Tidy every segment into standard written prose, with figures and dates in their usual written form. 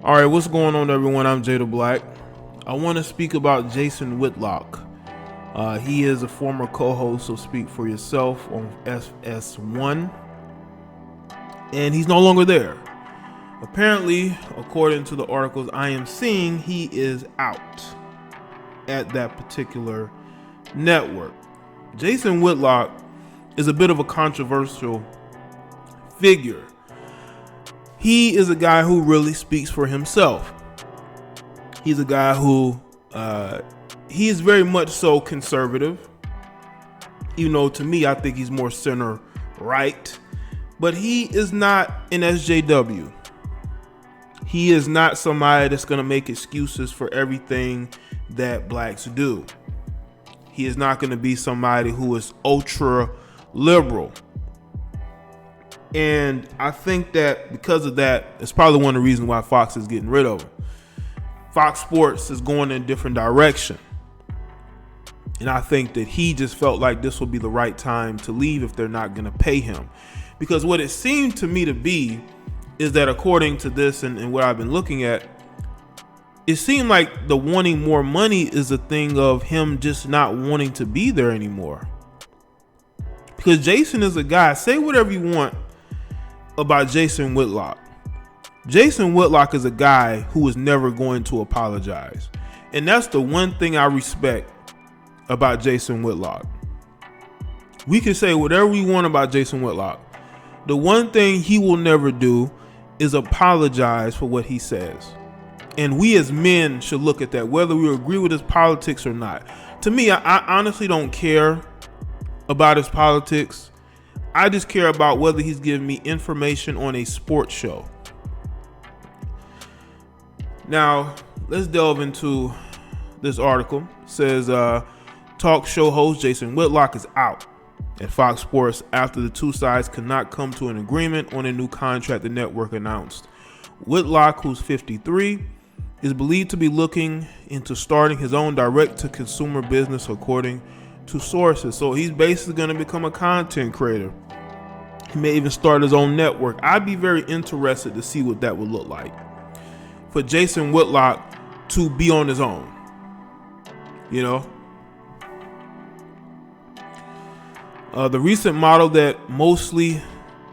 All right, what's going on, everyone? I'm Jaye the Black. I want to speak about Jason Whitlock. He is a former co-host of Speak for Yourself on FS1, and he's no longer there. Apparently, according to the articles I am seeing, he is out at that particular network. Jason Whitlock is a bit of a controversial figure. He is a guy who really speaks for himself. He's a guy who he is very much so conservative. You know, to me, I think he's more center right, but he is not an SJW. He is not somebody that's going to make excuses for everything that blacks do. He is not going to be somebody who is ultra liberal. And I think that because of that, it's probably one of the reasons why Fox is getting rid of him. Fox Sports is going in a different direction. And I think that he just felt like this would be the right time to leave if they're not going to pay him. Because what it seemed to me to be is that according to this and what I've been looking at, it seemed like the wanting more money is a thing of him just not wanting to be there anymore. Because Jason is a guy, say whatever you want about Jason Whitlock. Jason Whitlock is a guy who is never going to apologize. And that's the one thing I respect about Jason Whitlock. We can say whatever we want about Jason Whitlock. The one thing he will never do is apologize for what he says. And we as men should look at that, whether we agree with his politics or not. To me, I honestly don't care about his politics. I just care about whether he's giving me information on a sports show. Now, let's delve into this article. It says talk show host Jason Whitlock is out at Fox Sports after the two sides could not come to an agreement on a new contract the network announced. Whitlock, who's 53, is believed to be looking into starting his own direct-to-consumer business, according to sources. So he's basically going to become a content creator. He may even start his own network. I'd be very interested to see what that would look like for Jason Whitlock to be on his own. You know, the recent model that mostly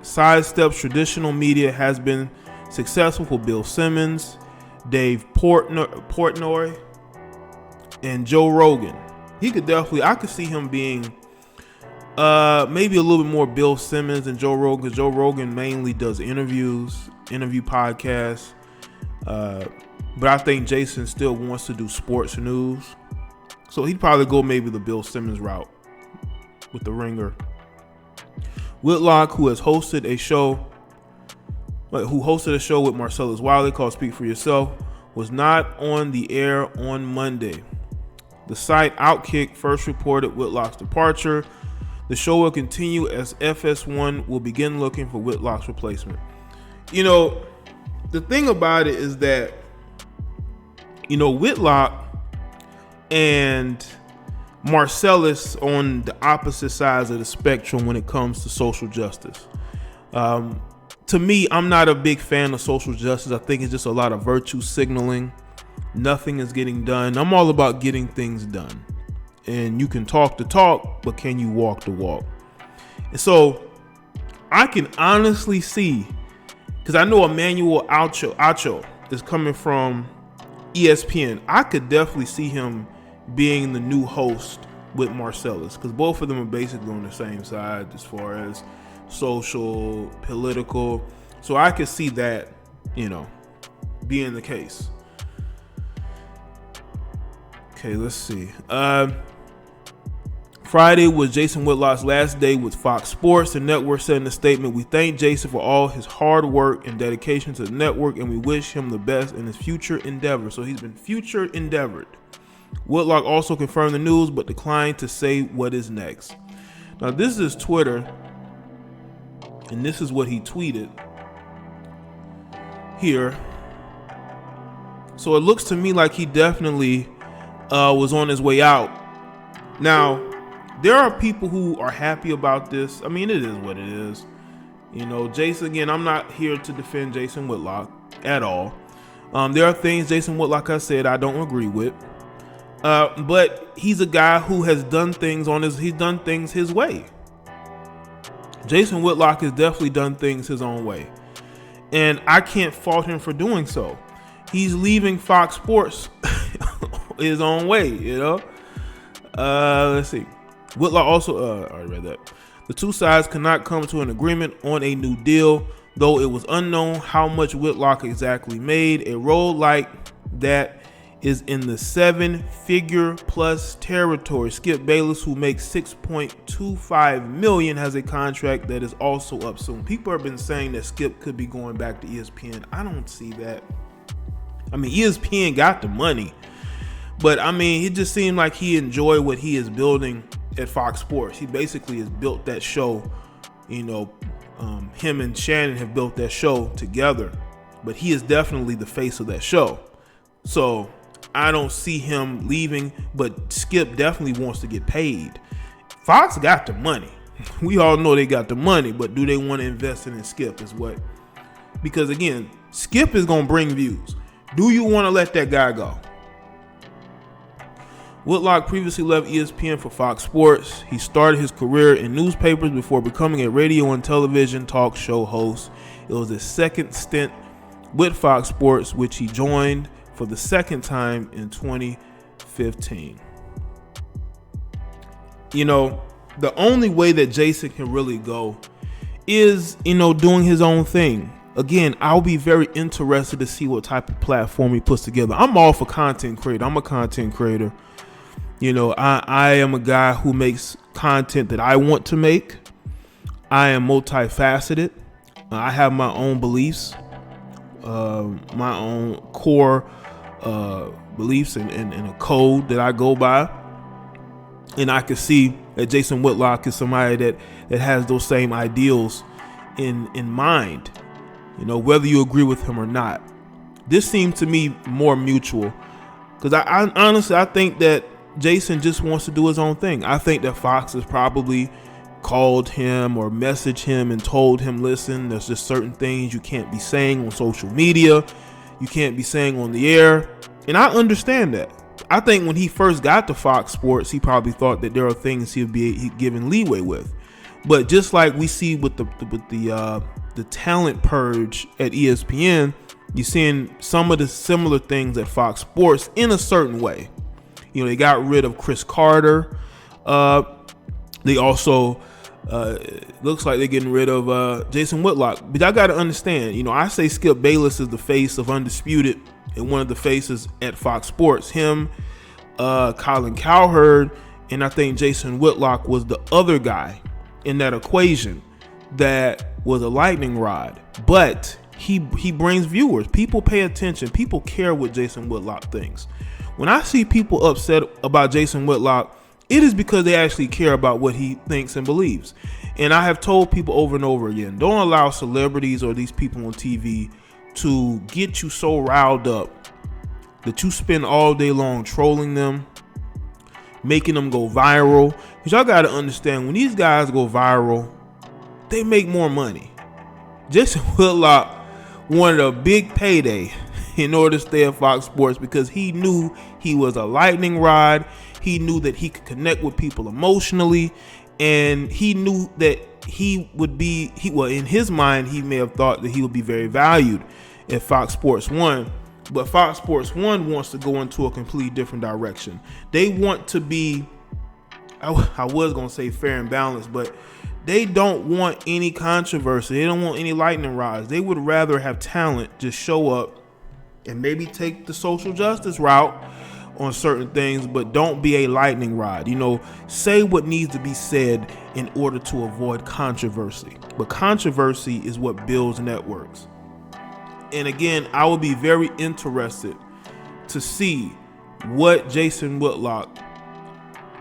sidesteps traditional media has been successful for Bill Simmons, Dave Portnoy, and Joe Rogan. I could see him being maybe a little bit more Bill Simmons and Joe Rogan, because Joe Rogan mainly does interview podcasts. But I think Jason still wants to do sports news. So he'd probably go maybe the Bill Simmons route with the Ringer. Whitlock, who hosted a show with Marcellus Wiley called Speak for Yourself, was not on the air on Monday. The site Outkick first reported Whitlock's departure. The show will continue as FS1 will begin looking for Whitlock's replacement. You know, the thing about it is that, you know, Whitlock and Marcellus on the opposite sides of the spectrum when it comes to social justice. To me, I'm not a big fan of social justice. I think it's just a lot of virtue signaling. Nothing is getting done. I'm all about getting things done. And you can talk the talk, but can you walk the walk? And so I can honestly see, because I know Emmanuel Acho is coming from ESPN. I could definitely see him being the new host with Marcellus, because both of them are basically on the same side as far as social, political. So I could see that, you know, being the case. Okay, let's see. Friday was Jason Whitlock's last day with Fox Sports. The network said in a statement, "We thank Jason for all his hard work and dedication to the network, and we wish him the best in his future endeavors." So he's been future endeavored. Whitlock also confirmed the news, but declined to say what is next. Now, this is Twitter, and this is what he tweeted here. So it looks to me like he definitely was on his way out. Now, there are people who are happy about this. I mean, it is what it is. You know, Jason, again, I'm not here to defend Jason Whitlock at all. There are things Jason Whitlock, like I said, I don't agree with. But he's a guy who has done things he's done things his way. Jason Whitlock has definitely done things his own way. And I can't fault him for doing so. He's leaving Fox Sports his own way, Let's see. Whitlock also, I read that. The two sides cannot come to an agreement on a new deal, though it was unknown how much Whitlock exactly made. A role like that is in the 7-figure plus territory. Skip Bayless, who makes $6.25 million, has a contract that is also up soon. People have been saying that Skip could be going back to ESPN. I don't see that. I mean, ESPN got the money, but I mean, it just seemed like he enjoyed what he is building at Fox Sports. He basically has built that show. Him and Shannon have built that show together, but he is definitely the face of that show. So I don't see him leaving, but Skip definitely wants to get paid. Fox got the money. We all know they got the money, but do they want to invest in Skip is what? Because again, Skip is going to bring views. Do you want to let that guy go? Whitlock previously left ESPN for Fox Sports. He started his career in newspapers before becoming a radio and television talk show host. It was his second stint with Fox Sports, which he joined for the second time in 2015. The only way that Jason can really go is, doing his own thing. Again, I'll be very interested to see what type of platform he puts together. I'm all for content creator. I'm a content creator. I am a guy who makes content that I want to make. I am multifaceted. I have my own beliefs, my own core beliefs and a code that I go by. And I can see that Jason Whitlock is somebody that has those same ideals in mind, whether you agree with him or not. This seems to me more mutual, because I honestly, I think that Jason just wants to do his own thing. I think that Fox has probably called him or messaged him and told him, listen, there's just certain things you can't be saying on social media, you can't be saying on the air. And I understand that. I think when he first got to Fox Sports, he probably thought that there are things he'd be given leeway with. But just like we see with the talent purge at ESPN, you're seeing some of the similar things at Fox Sports in a certain way. They got rid of Chris Carter. They also looks like they're getting rid of Jason Whitlock. But I got to understand, I say Skip Bayless is the face of Undisputed and one of the faces at Fox Sports. Him, Colin Cowherd, and I think Jason Whitlock was the other guy in that equation that was a lightning rod. But he brings viewers. People pay attention. People care what Jason Whitlock thinks. When I see people upset about Jason Whitlock, it is because they actually care about what he thinks and believes. And I have told people over and over again, don't allow celebrities or these people on TV to get you so riled up that you spend all day long trolling them, making them go viral. Because y'all got to understand, when these guys go viral, they make more money. Jason Whitlock wanted a big payday in order to stay at Fox Sports because he knew he was a lightning rod. He knew that he could connect with people emotionally, and he knew that he would be, in his mind, he may have thought that he would be very valued at Fox Sports 1. But Fox Sports 1 wants to go into a completely different direction. They want to be, I was going to say fair and balanced, but they don't want any controversy. They don't want any lightning rods. They would rather have talent just show up and maybe take the social justice route on certain things, but don't be a lightning rod. Say what needs to be said in order to avoid controversy. But controversy is what builds networks. And again, I would be very interested to see what Jason Whitlock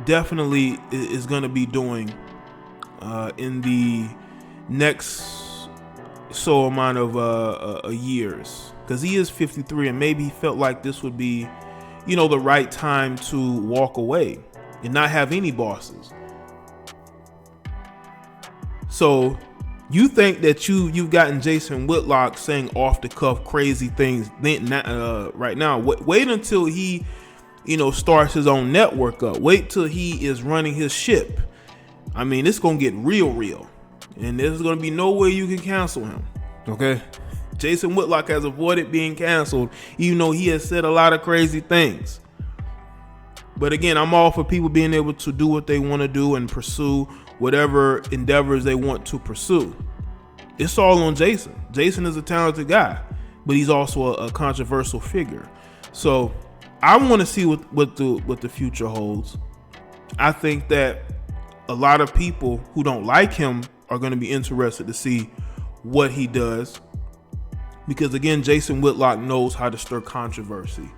definitely is going to be doing in the next amount of years. Because he is 53, and maybe he felt like this would be, the right time to walk away and not have any bosses. So You think that you've gotten Jason Whitlock saying off the cuff crazy things right now. Wait until he, starts his own network up. Wait till he is running his ship. I mean, it's gonna get real, and there's gonna be no way you can cancel him. Okay, Jason Whitlock has avoided being canceled, even though he has said a lot of crazy things. But again, I'm all for people being able to do what they want to do and pursue whatever endeavors they want to pursue. It's all on Jason. Jason is a talented guy, but he's also a controversial figure. So I want to see what the future holds. I think that a lot of people who don't like him are going to be interested to see what he does, because again, Jason Whitlock knows how to stir controversy.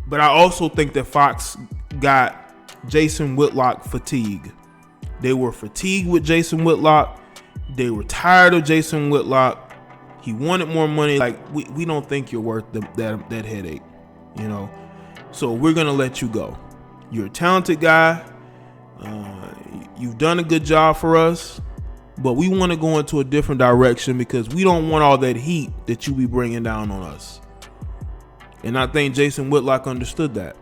But I also think that Fox got Jason Whitlock fatigue. They were fatigued with Jason Whitlock. They were tired of Jason Whitlock. He wanted more money. Like, we don't think you're worth that headache, So we're going to let you go. You're a talented guy. You've done a good job for us. But we want to go into a different direction because we don't want all that heat that you be bringing down on us. And I think Jason Whitlock understood that.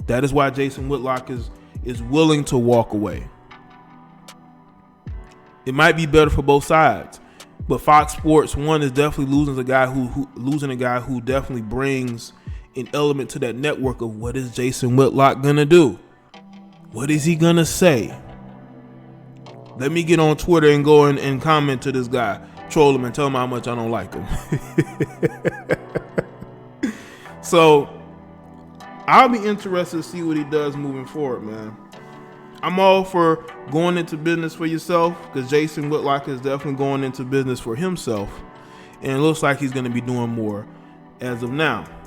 That is why Jason Whitlock is willing to walk away. It might be better for both sides, but Fox Sports 1 is definitely losing a guy who definitely brings an element to that network of what is Jason Whitlock gonna do? What is he gonna say? Let me get on Twitter and go and comment to this guy, troll him and tell him how much I don't like him. So I'll be interested to see what he does moving forward, man. I'm all for going into business for yourself, because Jason Whitlock is definitely going into business for himself, and it looks like he's going to be doing more as of now.